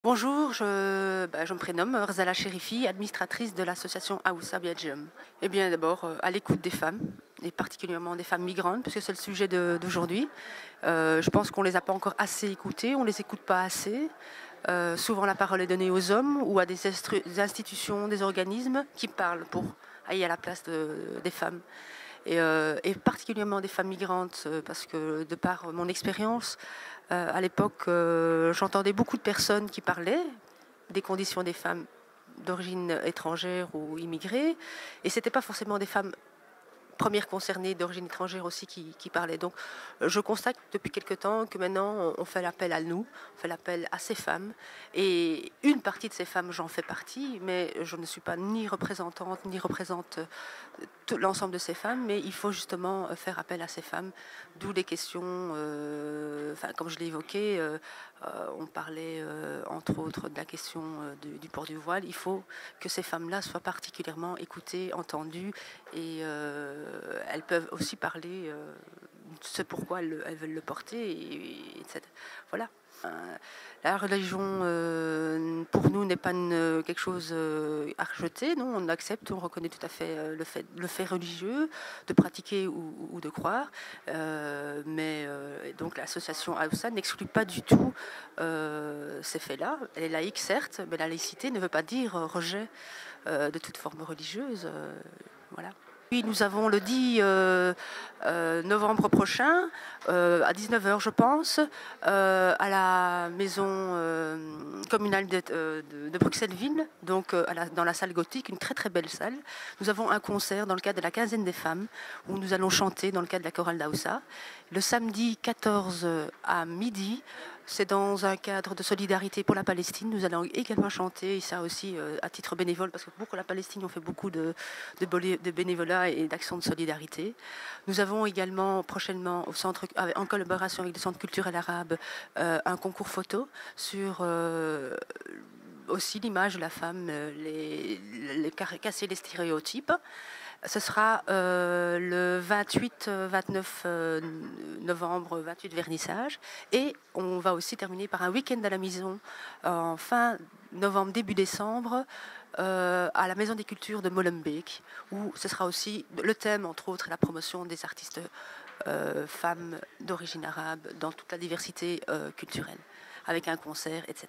Bonjour, je me prénomme Rzala Chérifi, administratrice de l'association Aoussa Biadjem. Eh bien, d'abord, à l'écoute des femmes, et particulièrement des femmes migrantes, puisque c'est le sujet d'aujourd'hui. Je pense qu'on ne les a pas encore assez écoutées, on ne les écoute pas assez. Souvent, la parole est donnée aux hommes ou à des institutions, des organismes qui parlent pour aller à la place des femmes. Et particulièrement des femmes migrantes, parce que de par mon expérience, à l'époque, j'entendais beaucoup de personnes qui parlaient des conditions des femmes d'origine étrangère ou immigrées, et c'était pas forcément des femmes premières concernées d'origine étrangère aussi qui parlaient. Donc je constate depuis quelque temps que maintenant on fait l'appel à nous, on fait l'appel à ces femmes, et une partie de ces femmes, j'en fais partie, mais je ne suis pas ni représentante ni représente tout l'ensemble de ces femmes, mais il faut justement faire appel à ces femmes, d'où les questions, comme je l'ai évoqué, on parlait entre autres de la question du port du voile. Il faut que ces femmes-là soient particulièrement écoutées, entendues, et elles peuvent aussi parler de ce pourquoi elles veulent le porter, etc. Voilà. La religion, pour nous, n'est pas quelque chose à rejeter. Non, on accepte, on reconnaît tout à fait le fait religieux de pratiquer ou de croire. Donc l'association Aoussa n'exclut pas du tout ces faits-là. Elle est laïque, certes, mais la laïcité ne veut pas dire rejet de toute forme religieuse. Voilà. Oui, nous avons le 10 novembre prochain, à 19h je pense, à la maison communale de Bruxelles-Ville, donc dans la salle gothique, une très très belle salle. Nous avons un concert dans le cadre de la quinzaine des femmes, où nous allons chanter dans le cadre de la chorale d'Aoussa. Le samedi 14 à midi, c'est dans un cadre de solidarité pour la Palestine. Nous allons également chanter, et ça aussi à titre bénévole, parce que pour la Palestine, on fait beaucoup de bénévolat et d'actions de solidarité. Nous avons également prochainement, en collaboration avec le Centre culturel arabe, un concours photo sur aussi l'image de la femme, casser les stéréotypes. Ce sera le 28-29 novembre, 28 vernissage. Et on va aussi terminer par un week-end à la maison en fin novembre, début décembre, à la Maison des Cultures de Molenbeek, où ce sera aussi le thème, entre autres, la promotion des artistes femmes d'origine arabe dans toute la diversité culturelle, avec un concert, etc.